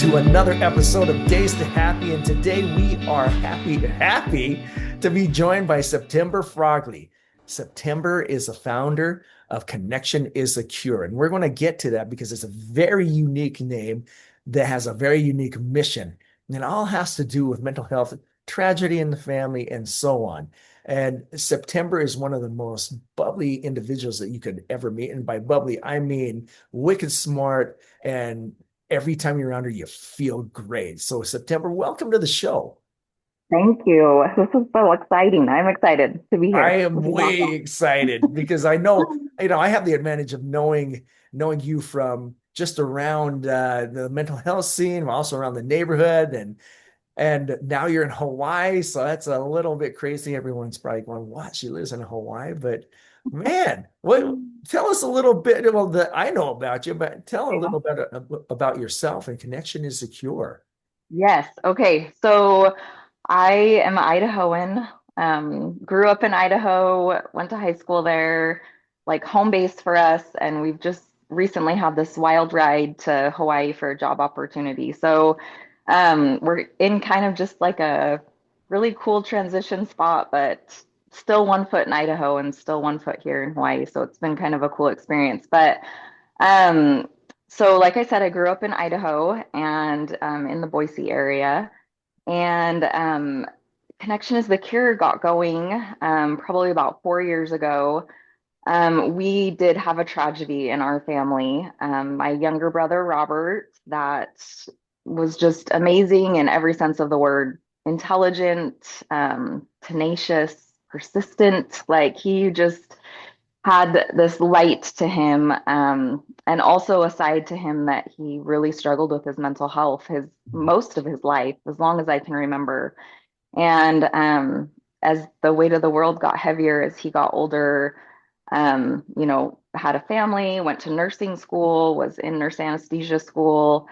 to another episode of Days to Happy, and today we are happy to be joined by September Frogley. September is a founder of Connection is a Cure, and we're going to get to that because it's a very unique name that has a very unique mission, and it all has to do with mental health, tragedy in the family, and so on. And September is one of the most bubbly individuals that you could ever meet, and by bubbly I mean wicked smart, and every time you're around her, you feel great. So, September, welcome to the show. Thank you. This is so exciting. I'm excited to be I here. am This is way awesome. excited because I know, I have the advantage of knowing you from just around the mental health scene, also around the neighborhood, and now you're in Hawaii, so that's a little bit crazy. Everyone's probably going, "What? She lives in Hawaii?" But man, what? Tell us a little bit. Well, that I know about you, but tell a Yeah. little bit about yourself. And Connection is secure. Yes. Okay. So I am Idahoan. Grew up in Idaho, went to high school there, like home base for us, and we've just recently had this wild ride to Hawaii for a job opportunity. So we're in kind of just like a really cool transition spot, but still one foot in Idaho and still one foot here in Hawaii. So it's been kind of a cool experience. But um, so like I said, I grew up in Idaho and in the Boise area. And Connection is the Cure got going probably about 4 years ago. We did have a tragedy in our family. My younger brother, Robert, that was just amazing in every sense of the word, intelligent, tenacious, persistent. Like he just had this light to him, and also a side to him that he really struggled with his mental health his most of his life, as long as I can remember. And as the weight of the world got heavier as he got older, had a family, went to nursing school, was in nurse anesthesia school.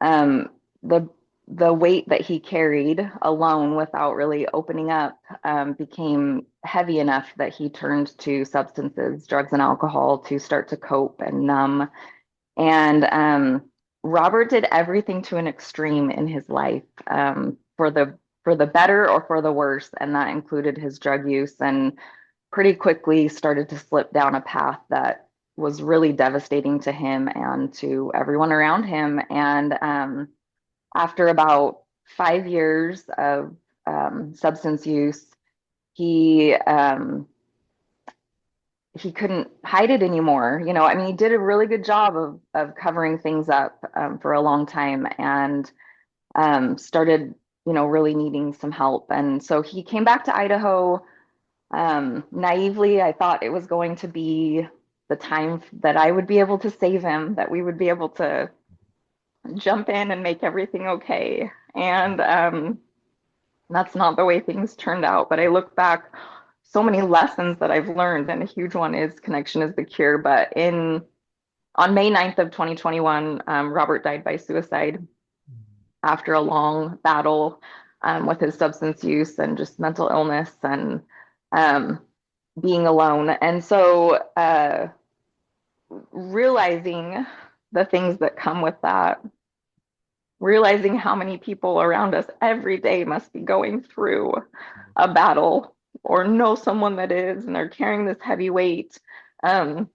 Um, the the weight that he carried alone without really opening up became heavy enough that he turned to substances, drugs and alcohol to start to cope and numb. And Robert did everything to an extreme in his life, for the better or for the worse, and that included his drug use. And pretty quickly started to slip down a path that was really devastating to him and to everyone around him. And after about 5 years of substance use, he he couldn't hide it anymore. I mean, he did a really good job of covering things up for a long time, and started, really needing some help. And so he came back to Idaho. Naively, I thought it was going to be the time that I would be able to save him, that we would be able to jump in and make everything okay. And that's not the way things turned out. But I look back, so many lessons that I've learned, and a huge one is connection is the cure. But in on May 9th of 2021, Robert died by suicide after a long battle with his substance use and just mental illness and um, being alone. And so realizing the things that come with that, realizing how many people around us every day must be going through a battle or know someone that is, and they're carrying this heavy weight. Um,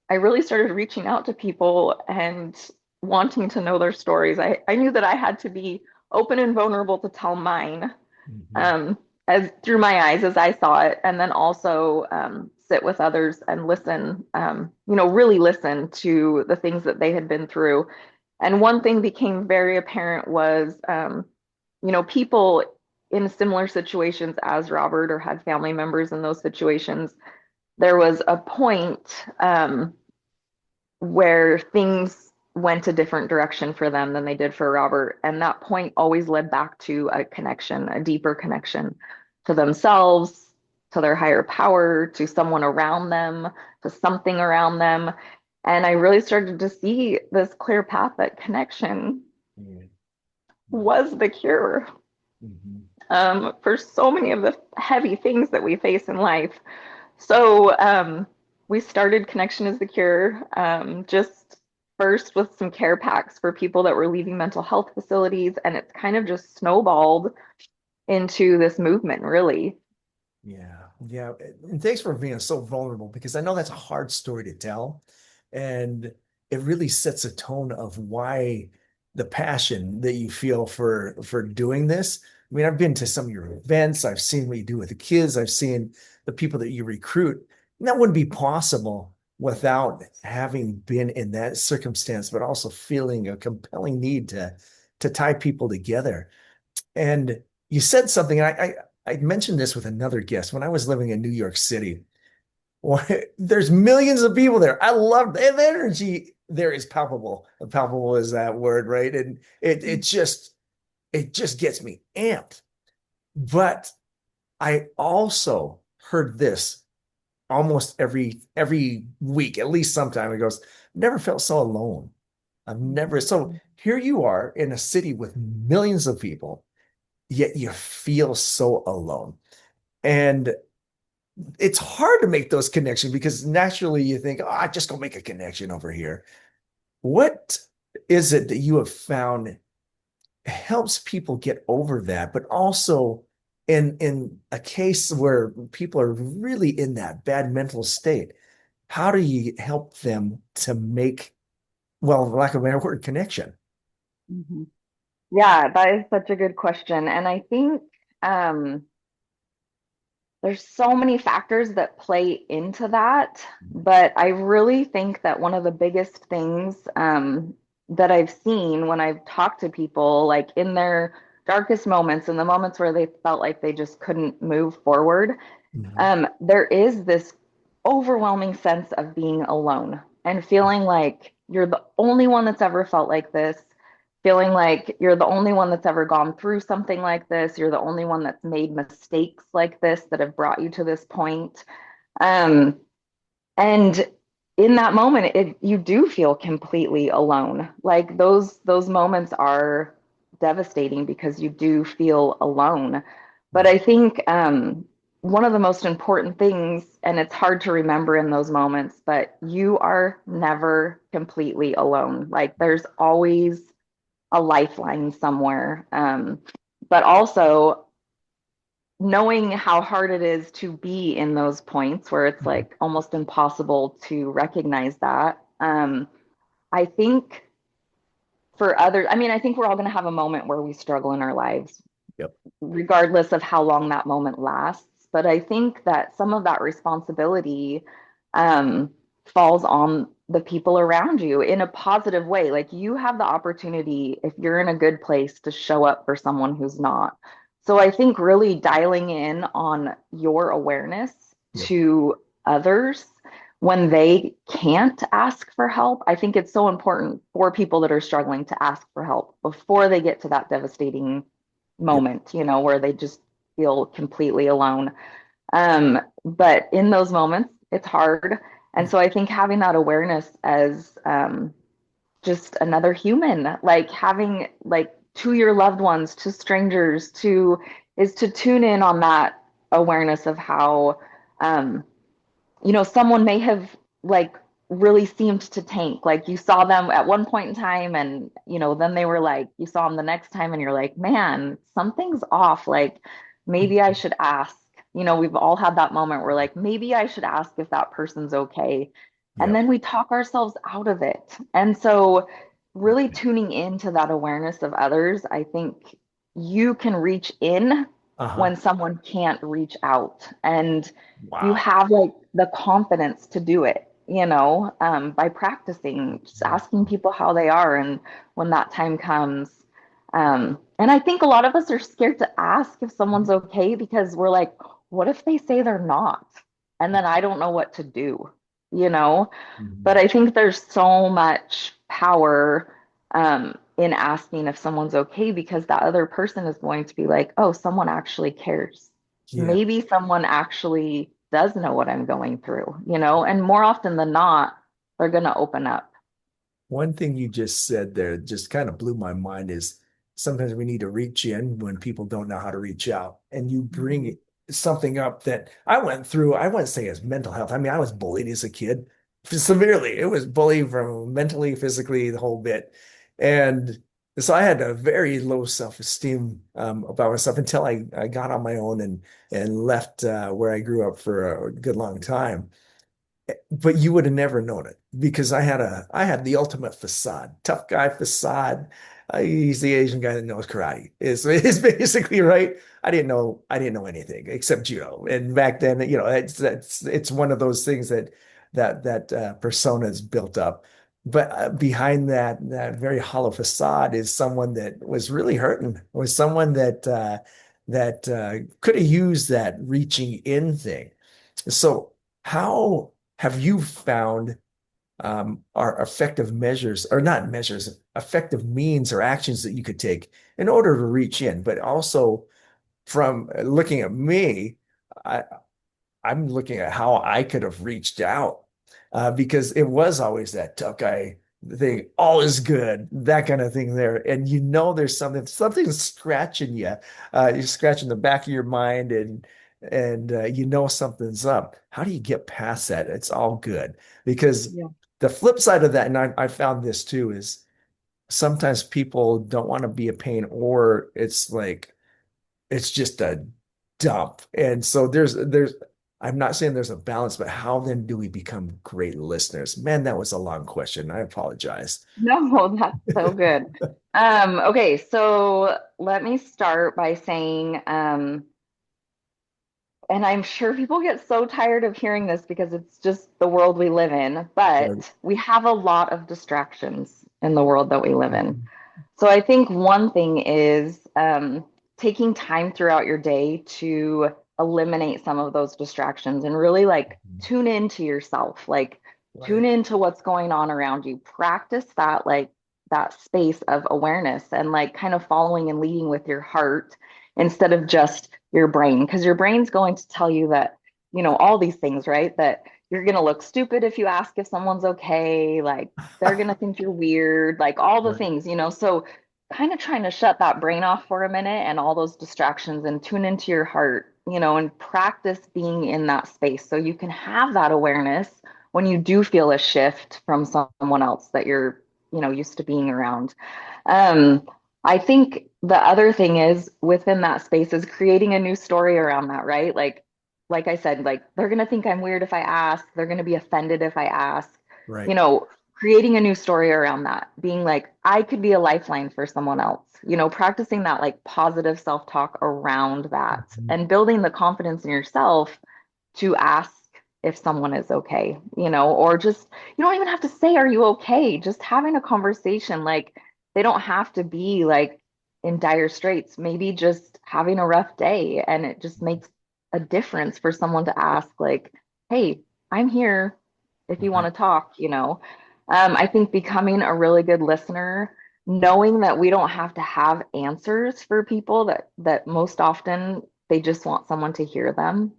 I really started reaching out to people and wanting to know their stories. I knew that I had to be open and vulnerable to tell mine, Mhm. um, as through my eyes as I saw it, and then also sit with others and listen, really listen to the things that they had been through. And one thing became very apparent was, people in similar situations as Robert or had family members in those situations, there was a point where things went a different direction for them than they did for Robert. And that point always led back to a connection, a deeper connection to themselves, to their higher power, to someone around them, to something around them. And I really started to see this clear path that connection Mhm. was the cure Mhm. for so many of the heavy things that we face in life. So we started Connection is the Cure just first with some care packs for people that were leaving mental health facilities, and it's kind of just snowballed into this movement, really. Yeah, yeah. And thanks for being so vulnerable because I know that's a hard story to tell. And it really sets a tone of why the passion that you feel for doing this. I mean, I've been to some of your events, I've seen what you do with the kids, I've seen the people that you recruit. And that wouldn't be possible without having been in that circumstance, but also feeling a compelling need to tie people together. And you said something, and I mentioned this with another guest when I was living in New York City. Well, there's millions of people there. I love the energy there is palpable. Palpable is that word, right? And it just gets me amped. But I also heard this almost every week, at least sometime. It goes, never felt so alone. I've never. So here you are in a city with millions of people, yet you feel so alone. And it's hard to make those connections because naturally you think, oh, I just go make a connection over here. What is it that you have found helps people get over that, but also in a case where people are really in that bad mental state, how do you help them to make, well, lack of a better word, connection? Mhm. Yeah, that is such a good question. And I think um, there's so many factors that play into that, but I really think that one of the biggest things that I've seen when I've talked to people, like in their darkest moments, in the moments where they felt like they just couldn't move forward, Mhm. there is this overwhelming sense of being alone and feeling like you're the only one that's ever felt like this, feeling like you're the only one that's ever gone through something like this, you're the only one that's made mistakes like this that have brought you to this point. Um, and in that moment, you do feel completely alone. Like those moments are devastating because you do feel alone. But Yeah. I think one of the most important things, and it's hard to remember in those moments, but you are never completely alone. Like there's always a lifeline somewhere. But also knowing how hard it is to be in those points where it's Mhm. like almost impossible to recognize that. I think for others, I mean, I think we're all going to have a moment where we struggle in our lives, Yep. regardless of how long that moment lasts. But I think that some of that responsibility um, falls on the people around you in a positive way. Like you have the opportunity, if you're in a good place, to show up for someone who's not. So I think really dialing in on your awareness Yep. to others when they can't ask for help. I think it's so important for people that are struggling to ask for help before they get to that devastating Yep. moment, where they just feel completely alone. But in those moments, it's hard. And so I think having that awareness as just another human, like having like to your loved ones, to strangers, is to tune in on that awareness of how um, someone may have like really seemed to tank. Like you saw them at one point in time and, then they were like, you saw them the next time and you're like, man, something's off. Like maybe I Mhm. should ask. We've all had that moment where like, maybe I should ask if that person's okay. And Yep. then we talk ourselves out of it. And so, really tuning into that awareness of others, I think you can reach in Uh-huh. when someone can't reach out. And you Wow. have like the confidence to do it, by practicing, just asking people how they are. And when that time comes, and I think a lot of us are scared to ask if someone's okay because we're like, what if they say they're not? And then I don't know what to do, you know? But Mhm. I think there's so much power in asking if someone's okay because that other person is going to be like, oh, someone actually cares. Yeah. Maybe someone actually does know what I'm going through, and more often than not, they're going to open up. One thing you just said there just kind of blew my mind is sometimes we need to reach in when people don't know how to reach out. And you bring Mhm. something up that I went through, I wouldn't say as mental health. I mean, I was bullied as a kid. severely. It was bullying from mentally, physically, the whole bit. And so I had a very low self-esteem about myself until I got on my own and left where I grew up for a good long time. But you would have never known it because I had the ultimate facade, tough guy facade. He's the Asian guy that knows karate. Is basically right. I didn't know anything except judo. And back then, it's one of those things that persona is built up. But behind that very hollow facade is someone that was really hurting. Was someone that could have used that reaching in thing. So how have you found are effective measures, or not measures, effective means or actions that you could take in order to reach in? But also from looking at me, I, I'm looking at how I could have reached out because it was always that tough guy thing, all is good, that kind of thing there. And there's something's scratching you. You're scratching the back of your mind and something's up. How do you get past that? It's all good because Yeah. the flip side of that, and I found this too, is sometimes people don't want to be a pain, or it's like it's just a dump. And so I'm not saying there's a balance, but how then do we become great listeners? Man, that was a long question. I apologize. No, that's so good. Okay, so let me start by saying, and I'm sure people get so tired of hearing this because it's just the world we live in, Right. but we have a lot of distractions in the world that we live in. So I think one thing is taking time throughout your day to eliminate some of those distractions and really like tune into yourself, like tune Right. into what's going on around you. Practice that that space of awareness and like kind of following and leading with your heart instead of just your brain, because your brain's going to tell you that, all these things, right? That you're going to look stupid if you ask if someone's okay, like they're going to think you're weird, like all the Right. things, So kind of trying to shut that brain off for a minute and all those distractions and tune into your heart, and practice being in that space so you can have that awareness when you do feel a shift from someone else that you're, used to being around. Um, I think the other thing is within that space is creating a new story around that, right? Like I said, like they're going to think I'm weird if I ask, they're going to be offended if I ask, you Right. know, creating a new story around that, being like, I could be a lifeline for someone else, practicing that like positive self-talk around that Mhm. and building the confidence in yourself to ask if someone is okay, or just, you don't even have to say, are you okay? Just having a conversation, like they don't have to be like in dire straits, maybe just having a rough day. And it just makes a difference for someone to ask, like, hey, I'm here if you want Right. to talk. I think becoming a really good listener, knowing that we don't have to have answers for people, that most often they just want someone to hear them.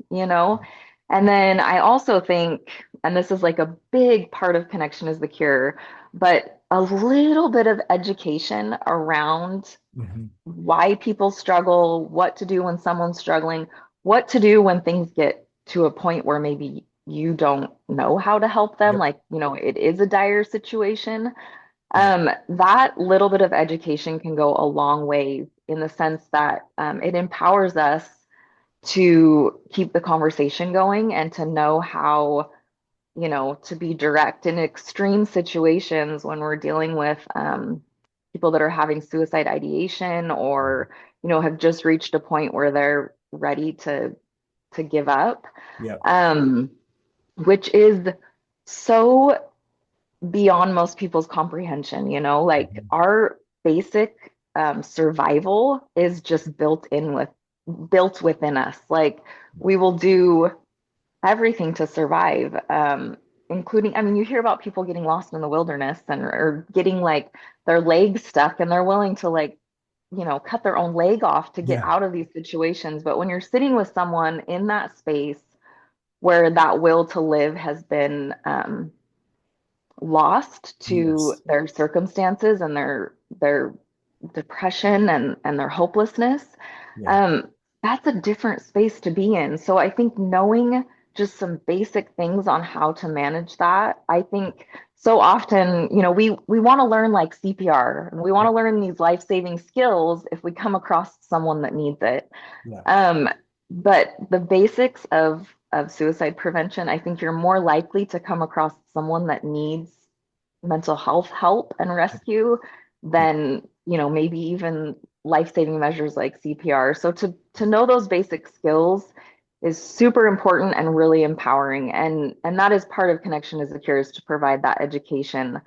And then I also think, and this is like a big part of connection is the cure, but a little bit of education around Mhm. why people struggle, what to do when someone's struggling, what to do when things get to a point where maybe you don't know how to help them, Yep. like, it is a dire situation. Yep. That little bit of education can go a long way in the sense that it empowers us to keep the conversation going and to know how, to be direct in extreme situations when we're dealing with people that are having suicide ideation or, have just reached a point where they're ready to give up, Yep. um, which is so beyond most people's comprehension. Like Mhm. our basic survival is just built within us. Like we will do everything to survive, including, I mean, you hear about people getting lost in the wilderness and or getting like their legs stuck and they're willing to like, cut their own leg off to get Yeah. out of these situations. But when you're sitting with someone in that space where that will to live has been lost to Yes. their circumstances and their depression and their hopelessness, Yeah. um, that's a different space to be in. So I think knowing just some basic things on how to manage that. I think so often, we want to learn like CPR and we want Yeah. to learn these life-saving skills if we come across someone that needs it. Yeah. Um, but the basics of suicide prevention, I think you're more likely to come across someone that needs mental health help and rescue Yeah. than, maybe even life-saving measures like CPR. So to know those basic skills is super important and really empowering. And that is part of Connection is the Cure, is to provide that education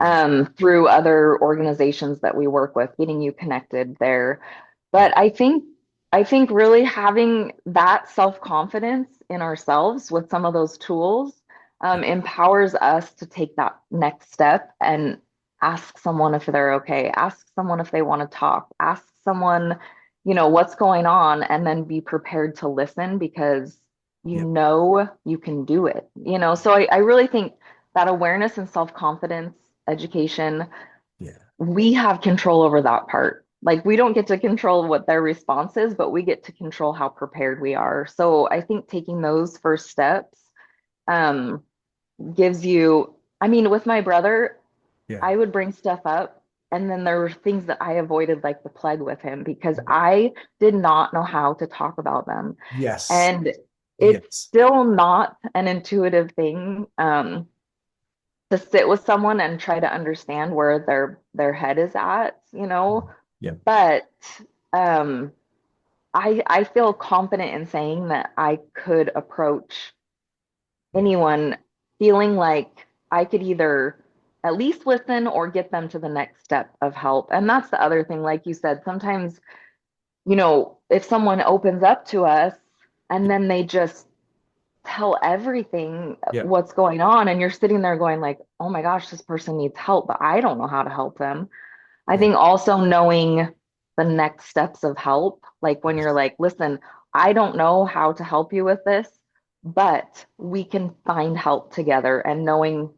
Yeah. through other organizations that we work with, getting you connected there. Yeah. But I think really having that self-confidence in ourselves with some of those tools Yeah. empowers us to take that next step and ask someone if they're okay, ask someone if they want to talk, ask someone, what's going on, and then be prepared to listen because Yeah. you can do it. So I really think that awareness and self-confidence education, Yeah. we have control over that part. Like we don't get to control what their response is, but we get to control how prepared we are. So I think taking those first steps um, gives you, I mean, with my brother, Yeah. I would bring stuff up. And then there were things that I avoided, like the plague with him, because I did not know how to talk about them. Yes. And it's Yes. still not an intuitive thing. To sit with someone and try to understand where their head is at. Yeah. But um I feel confident in saying that I could approach Yeah. anyone feeling like I could either at least listen or get them to the next step of help. And that's the other thing, like you said, sometimes, if someone opens up to us and then they just tell everything Yeah. what's going on and you're sitting there going like, oh my gosh, this person needs help, but I don't know how to help them. I Yeah. think also knowing the next steps of help, like when you're like, listen, I don't know how to help you with this, but we can find help together, and knowing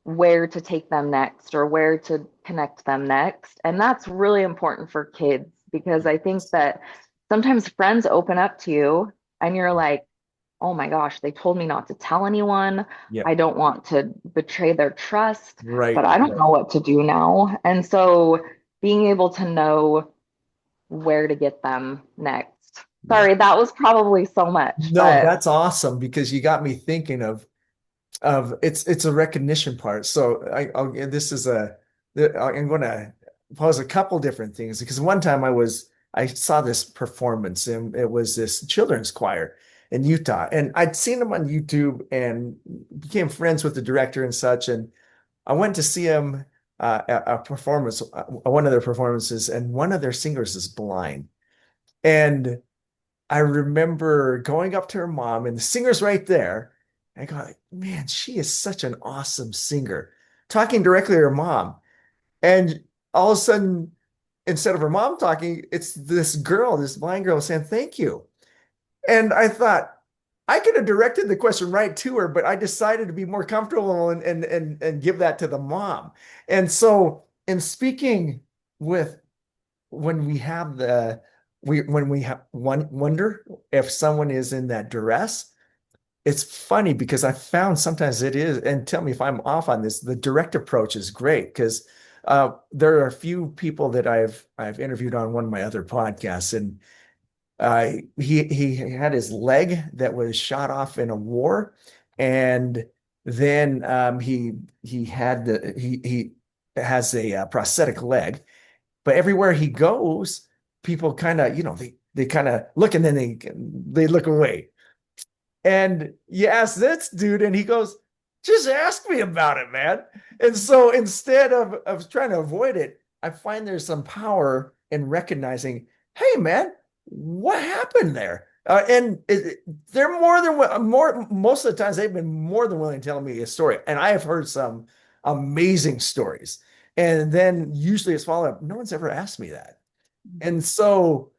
where to take them next or where to connect them next. And that's really important for kids because I think that sometimes friends open up to you and you're like, oh my gosh, they told me not to tell anyone. Yeah. I don't want to betray their trust, but Right. I don't Right. know what to do now. And so being able to know where to get them next. Yeah. Sorry, that was probably so much, No, but that's awesome because you got me thinking of it's a recognition part. So this is I'm going to pose a couple different things because one time I saw this performance and it was this children's choir in Utah and I'd seen them on YouTube and became friends with the director and such and I went to see him a performance one of their performances and one of their singers is blind and I remember going up to her mom, and the singer's right there. I go, man, she is such an awesome singer. Talking directly to her mom. And all of a sudden, instead of her mom talking, it's this girl, this blind girl saying, thank you. And I thought, I could have directed the question right to her, but I decided to be more comfortable and give that to the mom. And so, in speaking with when we have the we when we have wonder if someone is in that duress, it's funny because I found sometimes it is, and tell me if I'm off on this, the direct approach is great because there are a few people that I've interviewed on one of my other podcasts, and he had his leg that was shot off in a war, and then he had he has a prosthetic leg but everywhere he goes, people kind of, they kind of look and then they look away. And you ask this dude, and he goes, just ask me about it, man. And so instead of trying to avoid it, I find there's some power in recognizing, hey, man, what happened there? They're more than more most of the times they've been more than willing to tell me a story, and I have heard some amazing stories. And then usually it's follow up. No one's ever asked me that. And so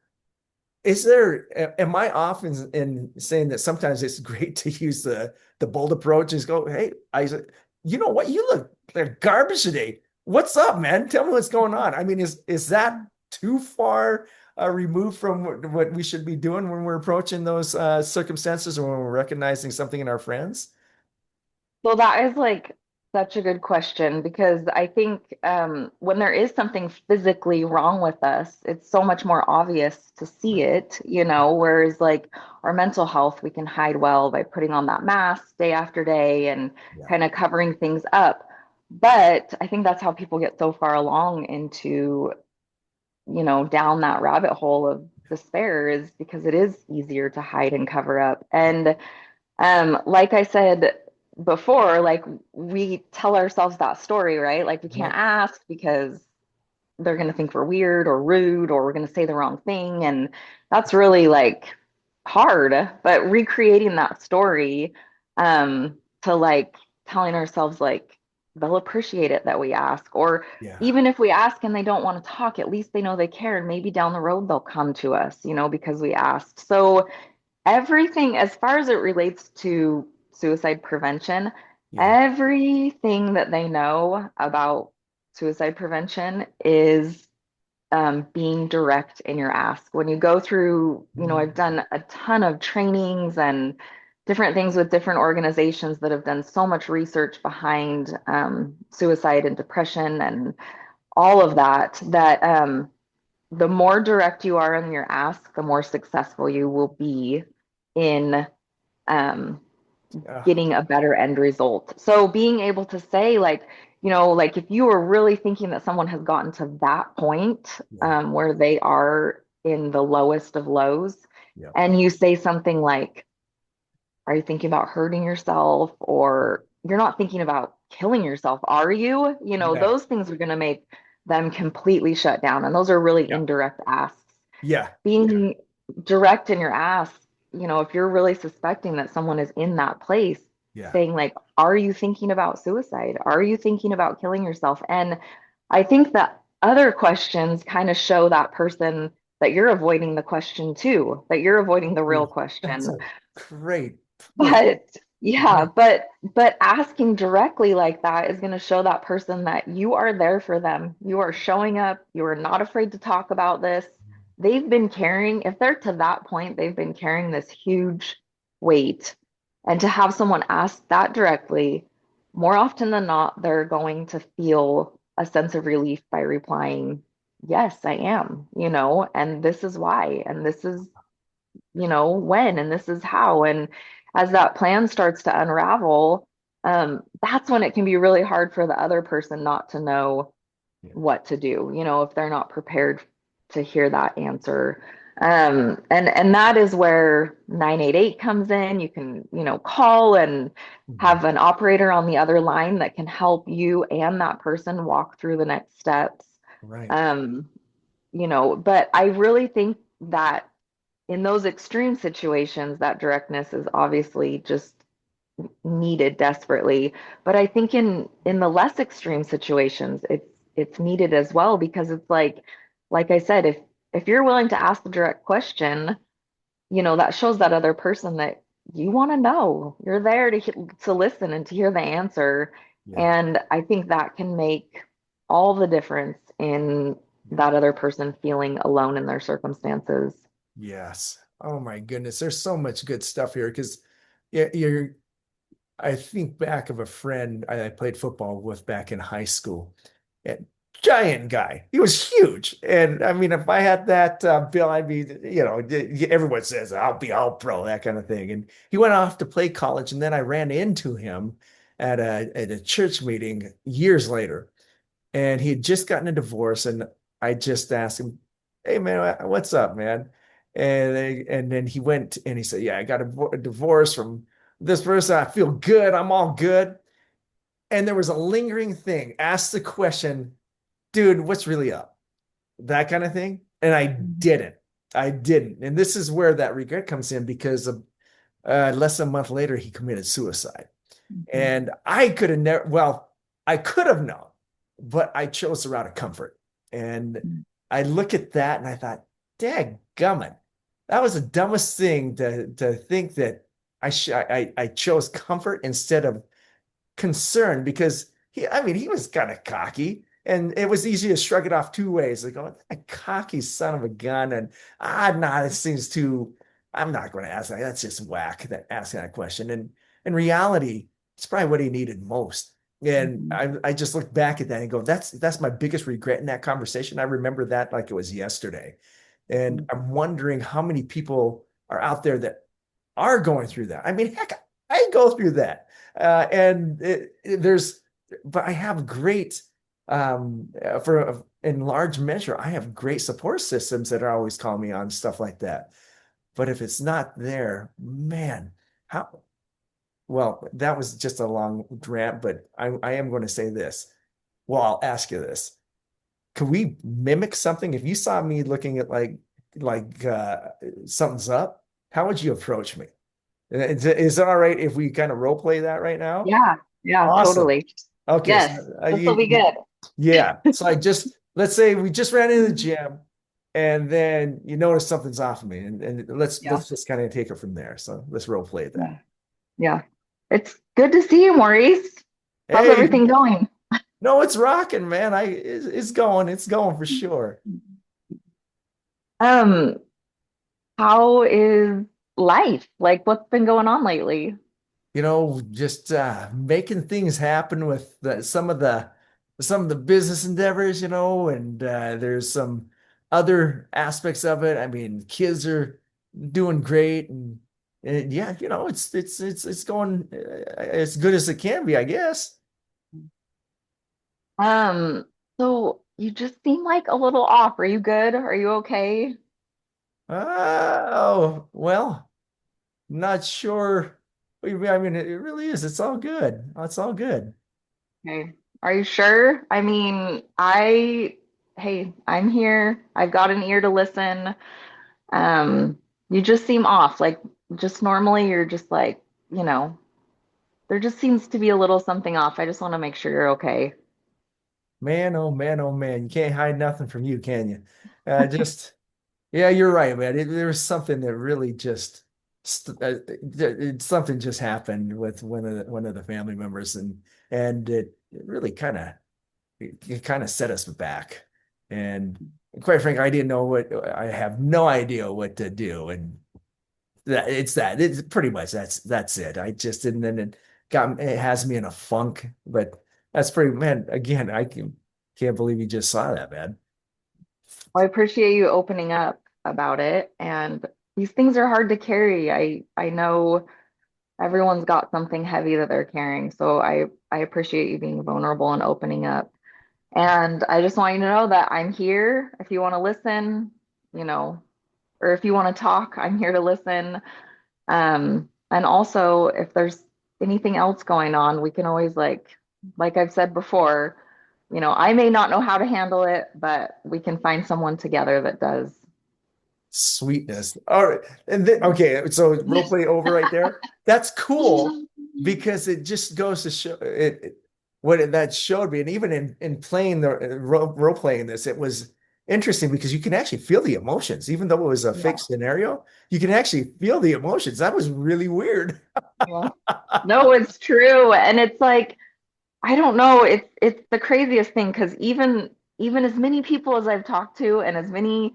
am I off in saying that sometimes it's great to use the bold approach and go, hey, Isaac, you know what? You look like garbage today. What's up, man? Tell me what's going on. I mean, is that too far? removed from what we should be doing when we're approaching those circumstances or when we're recognizing something in our friends? Well, that is like such a good question because I think when there is something physically wrong with us, it's so much more obvious to see it, whereas like our mental health, we can hide well by putting on that mask day after day and Yeah. kind of covering things up. But I think that's how people get so far along into, down that rabbit hole of despair is because it is easier to hide and cover up. And like I said before, like we tell ourselves that story, right? Like we can't Yep. ask because they're going to think we're weird or rude or we're going to say the wrong thing. And that's really like hard. But recreating that story to like telling ourselves, like, they'll appreciate it that we ask. Or Yeah. even if we ask and they don't want to talk, at least they know they care. And maybe down the road they'll come to us, because we asked. So, everything, as far as it relates to suicide prevention, Yeah. everything that they know about suicide prevention is being direct in your ask. When you go through, I've done a ton of trainings and different things with different organizations that have done so much research behind suicide and depression and all of that, that the more direct you are in your ask, the more successful you will be in um, Uh, getting a better end result. So being able to say, like, like if you are really thinking that someone has gotten to that point yeah. where they are in the lowest of lows, Yeah. and you say something like, are you thinking about hurting yourself? Or you're not thinking about killing yourself, are you? Yeah. Those things are going to make them completely shut down. And those are really Yeah. indirect asks. Yeah. Being direct in your ask, if you're really suspecting that someone is in that place, Yeah. saying like, are you thinking about suicide? Are you thinking about killing yourself? And I think that other questions kind of show that person that you're avoiding the question too, that you're avoiding the real Ooh, that's question. a great point. But yeah, Yeah. but asking directly like that is going to show that person that you are there for them. You are showing up. You are not afraid to talk about this. They've been carrying, if they're to that point, they've been carrying this huge weight. And to have someone ask that directly, more often than not, they're going to feel a sense of relief by replying, yes, I am, and this is why, and this is when, and this is how. And as that plan starts to unravel, that's when it can be really hard for the other person not to know Yeah. what to do, if they're not prepared to hear that answer. And that is where 988 comes in. You can, call and Mhm. have an operator on the other line that can help you and that person walk through the next steps. Right. Um, but I really think that in those extreme situations, that directness is obviously just needed desperately. But I think in the less extreme situations, it's needed as well because it's like I said, if you're willing to ask the direct question, that shows that other person that you want to know. You're there to listen and to hear the answer. Yeah. And I think that can make all the difference in Yeah. that other person feeling alone in their circumstances. Yes. Oh my goodness. There's so much good stuff here because you're I think back of a friend I played football with back in high school. And giant guy. He was huge. And I mean, if I had that bill, I'd be, everyone says I'll be all pro, that kind of thing. And he went off to play college. And then I ran into him at a church meeting years later. And he had just gotten a divorce. And I just asked him, "Hey man, what's up, man?" And then he went and he said, "Yeah, I got a divorce from this person. I feel good. I'm all good." And there was a lingering thing. Ask the question, "Dude, what's really up?" That kind of thing. And I didn't. I didn't. And this is where that regret comes in because of less than a month later, he committed suicide. Mhm. And I could have never, well, I could have known, but I chose the route of comfort. And I look at that and I thought, dadgummit, that was the dumbest thing to think that I chose comfort instead of concern because I mean, he was kind of cocky and it was easy to shrug it off two ways. Like, oh, a cocky son of a gun, and nah, this seems too. I'm not going to ask that. That's just whack. That asking that question, and in reality, it's probably what he needed most. And Mhm. I just look back at that and go, that's my biggest regret in that conversation. I remember that like it was yesterday, and Mhm. I'm wondering how many people are out there that are going through that. I mean, heck, I go through that, and there's, but I have great, for in large measure, I have great support systems that are always calling me on stuff like that. But if it's not there, man, how? Well, that was just a long rant, but I am going to say this. Well, I'll ask you this. Could we mimic something? If you saw me looking at like something's up, how would you approach me? Is it all right if we kind of role play that right now? Yeah, yeah, Awesome. totally. Okay, so Yes, this will be good. yeah. So let's say we just ran into the gym, and then you notice something's off of me, and Yeah. let's just kind of take it from there. So let's role play that. Yeah. It's good to see you, Maurice. How's Hey, everything going? no, it's rocking, man. It's going for sure. Um, how is life? Like, what's been going on lately? Just making things happen with some of the business endeavors, and there's some other aspects of it. I mean, kids are doing great, and yeah, it's going as good as it can be, I guess. Um, so you just seem like a little off. Are you good? Are you okay? Oh, well, not sure. I mean, it really is. It's all good. It's all good. Okay. Are you sure? I mean, hey, I'm here. I've got an ear to listen. Um, you just seem off. Like, just normally you're just like, you know, there just seems to be a little something off. I just want to make sure you're okay. Man, oh man, oh man. You can't hide nothing from you, can you? Just Yeah, you're right, man. There was something that really just something just happened with one of the family members, and it really it kind of set us back. And quite frankly, I didn't know what I have no idea what to do, and it's pretty much that's it. I just and then it has me in a funk, but that's pretty man. Again, can't believe you just saw that, man. Well, I appreciate you opening up about it. And these things are hard to carry. I know everyone's got something heavy that they're carrying. So I appreciate you being vulnerable and opening up. And I just want you to know that I'm here if you want to listen, you know, or if you want to talk, I'm here to listen. And also if there's anything else going on, we can always like I've said before, I may not know how to handle it, but we can find someone together that does. Sweetness. All right. And then, okay, so role play over right there. That's cool because it just goes to show that showed me. And even in playing the role playing this, it was interesting because you can actually feel the emotions, even though it was a Yeah, fake scenario, you can actually feel the emotions. That was really weird. yeah. No, it's true. And it's like, I don't know, it's the craziest thing because even as many people as I've talked to and as many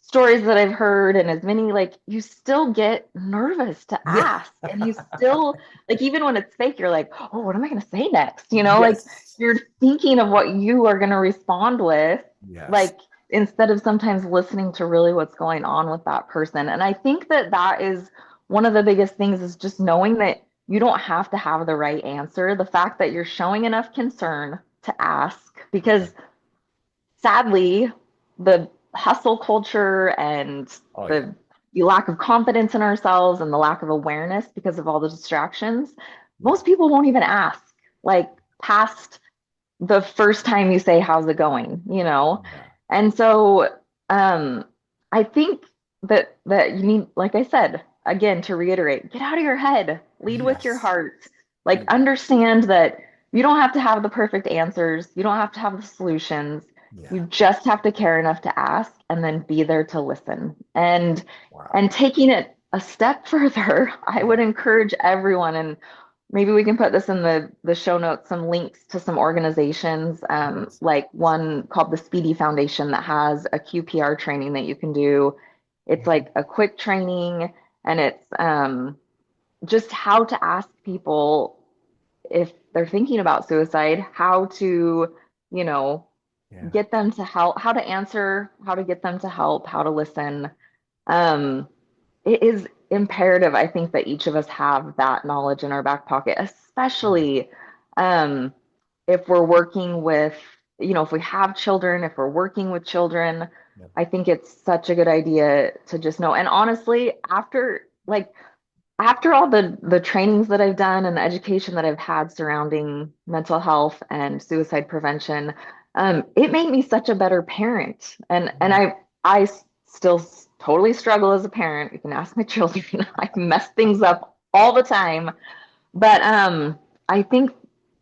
stories that I've heard and as many like you still get nervous to Yeah. ask and you still like even when it's fake you're like, "Oh, what am I going to say next?" Like Yes. you're thinking of what you are going to respond with Yes. like instead of sometimes listening to really what's going on with that person. And I think that that is one of the biggest things is just knowing that you don't have to have the right answer. The fact that you're showing enough concern to ask because sadly, the hustle culture and Oh yeah. the lack of confidence in ourselves and the lack of awareness because of all the distractions, Yeah. most people won't even ask, like past the first time you say, "How's it going?" Yeah. And so um, I think that you need, like I said, again, to reiterate, get out of your head, lead with your Yes. heart, like Yeah. understand that you don't have to have the perfect answers, you don't have to have the solutions. Yeah. You just have to care enough to ask and then be there to listen. And Wow. taking it a step further, I would Yeah. encourage everyone and maybe we can put this in the show notes, some links to some organizations, Yes. like one called the Speedy Foundation that has a QPR training that you can do. It's Mhm. like a quick training, and it's just how to ask people if they're thinking about suicide, how to, you know, Yeah. get them to help, how to answer, how to get them to help, how to listen. Um, it is imperative, I think, that each of us have that knowledge in our back pocket, Yeah. especially um, if we're working with, if we have children, if we're working with children. Yeah. I think it's such a good idea to just know. And honestly, after all the trainings that I've done and the education that I've had surrounding mental health and suicide prevention, it made me such a better parent. And Mhm. I still totally struggle as a parent. You can ask my children. I mess things up all the time. But I think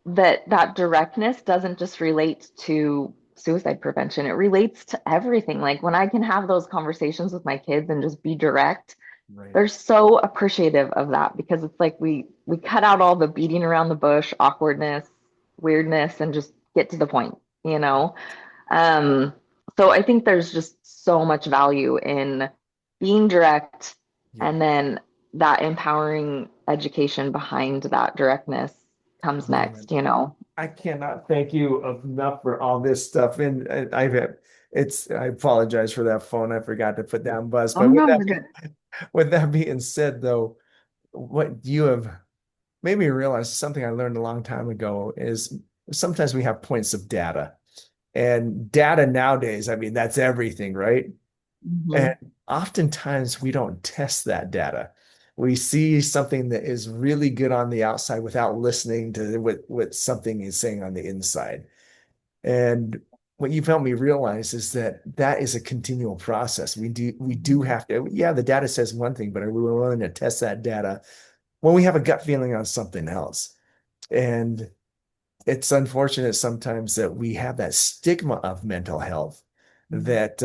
that directness doesn't just relate to suicide prevention. It relates to everything. Like when I can have those conversations with my kids and just be direct, Right. they're so appreciative of that because it's like we cut out all the beating around the bush, awkwardness, weirdness, and just get to the point, you know? Um, so I think there's just so much value in being direct Yeah. and then that empowering education behind that directness comes Man, next. I cannot thank you enough for all this stuff. And I've had I apologize for that phone. I forgot to put down Buzz. Oh But no, you're good. with that being said, though, what you have made me realize something I learned a long time ago is sometimes we have points of data. And data nowadays, I mean, that's everything, right? And Hmm. oftentimes we don't test that data. We see something that is really good on the outside without listening to what something is saying on the inside. And what you've helped me realize is that that is a continual process. We do have to, yeah, the data says one thing, but are we willing to test that data when we have a gut feeling on something else? And it's unfortunate sometimes that we have that stigma of mental health that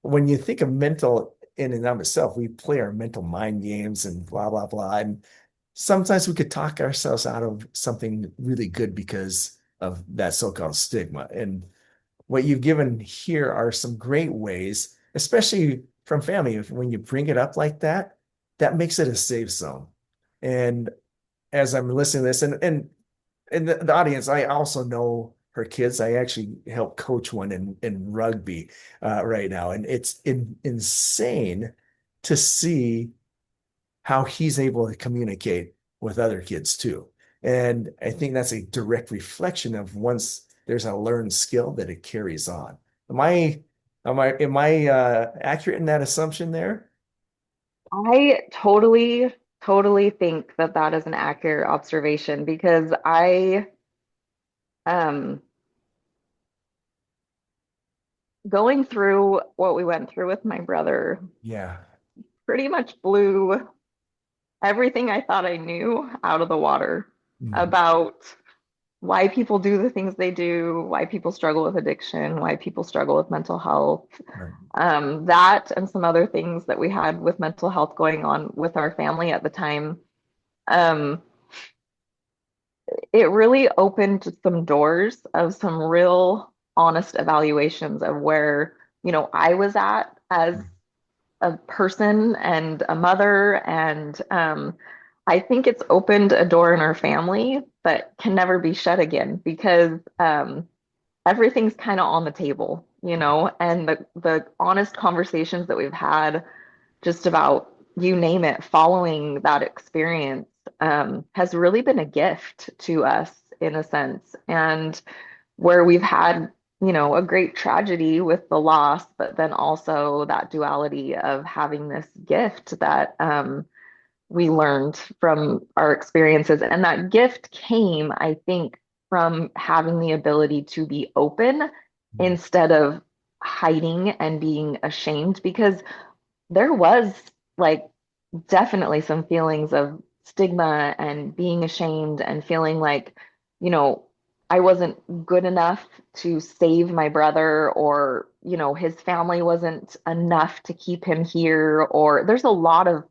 when you think of mental in and of itself, we play our mental mind games and blah, blah, blah. And sometimes we could talk ourselves out of something really good because of that so-called stigma. And what you've given here are some great ways, especially from family. When you bring it up like that, that makes it a safe zone. And as I'm listening to this, and the audience, I also know her kids. I actually help coach one in rugby right now, and it's insane to see how he's able to communicate with other kids too. And I think that's a direct reflection of once there's a learned skill that it carries on. Am I am I accurate in that assumption there? I totally think that that is an accurate observation because um, going through what we went through with my brother Yeah. pretty much blew everything I thought I knew out of the water Mhm. about why people do the things they do, why people struggle with addiction, why people struggle with mental health. Right. That and some other things that we had with mental health going on with our family at the time. Um, it really opened some doors of some real honest evaluations of where, I was at as a person and a mother. And I think it's opened a door in our family that can never be shut again because everything's kind of on the table, and the honest conversations that we've had just about you name it, following that experience has really been a gift to us in a sense. And where we've had, a great tragedy with the loss, but then also that duality of having this gift that we learned from our experiences. And that gift came, I think, from having the ability to be open Mhm. instead of hiding and being ashamed because there was like definitely some feelings of stigma and being ashamed and feeling like, I wasn't good enough to save my brother or, his family wasn't enough to keep him here or there's a lot of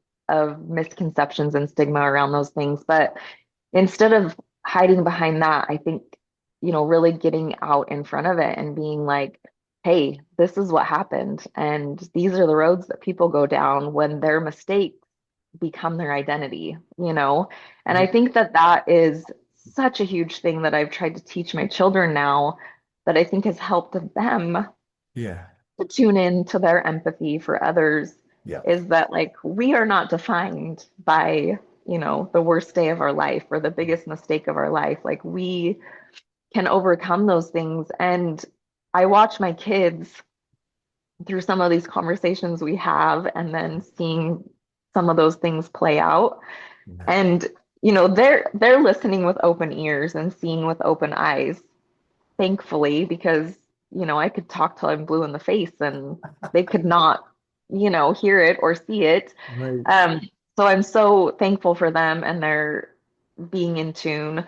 misconceptions and stigma around those things. But instead of hiding behind that, I think, really getting out in front of it and being like, hey, this is what happened. And these are the roads that people go down when their mistakes become their identity, you know? And I Yeah. think that that is such a huge thing that I've tried to teach my children now that I think has helped them Yeah. to tune in to their empathy for others Yeah. is that like we are not defined by, the worst day of our life or the biggest mistake of our life. Like we can overcome those things. And I watch my kids through some of these conversations we have and then seeing some of those things play out. Yeah. And they're listening with open ears and seeing with open eyes, thankfully, because I could talk till I'm blue in the face and they could not, hear it or see it. Right. Um, so I'm so thankful for them and their being in tune.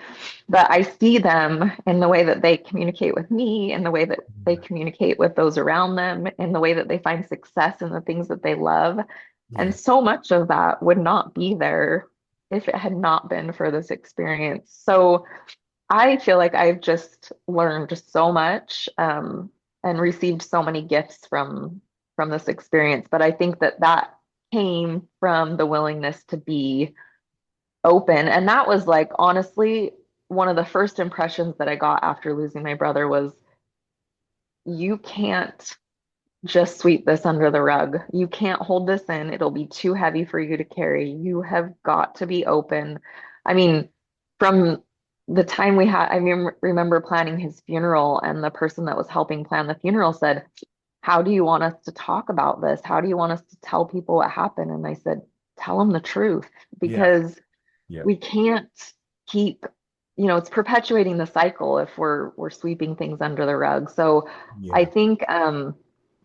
But I see them in the way that they communicate with me, in the way that they communicate with those around them, in the way that they find success in the things that they love. And Yeah. so much of that would not be there if it had not been for this experience. So I feel like I've just learned so much, and received so many gifts from this experience. But I think that that came from the willingness to be open. And that was like, honestly, one of the first impressions that I got after losing my brother was you can't just sweep this under the rug. You can't hold this in. It'll be too heavy for you to carry. You have got to be open. I mean, from the time we had, I mean, remember planning his funeral, and the person that was helping plan the funeral said, how do you want us to talk about this? How do you want us to tell people what happened? And I said, tell them the truth, Yeah. because Yeah. we can't keep, it's perpetuating the cycle if we're sweeping things under the rug. So I Yeah. think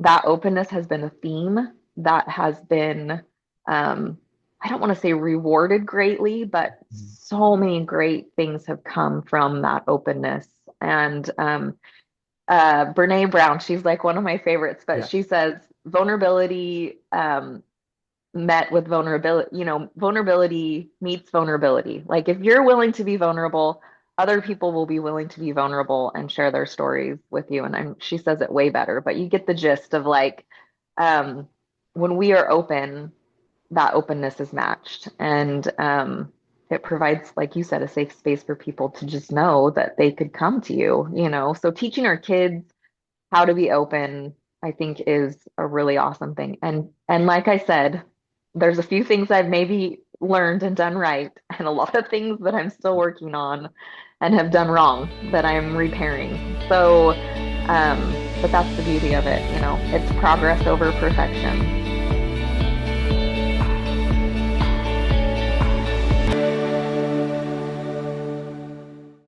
that openness has been a theme that has been, I don't want to say rewarded greatly, but so many great things have come from that openness. And Brene Brown, she's like one of my favorites, but Yeah. she says vulnerability met with vulnerability, vulnerability meets vulnerability. Like if you're willing to be vulnerable, other people will be willing to be vulnerable and share their stories with you. And she says it way better, but you get the gist of like, um, when we are open, that openness is matched. And it provides, like you said, a safe space for people to just know that they could come to you. So teaching our kids how to be open, I think, is a really awesome thing. And like I said, there's a few things I've maybe learned and done right, and a lot of things that I'm still working on and have done wrong that I'm repairing. So, but that's the beauty of it, it's progress over perfection.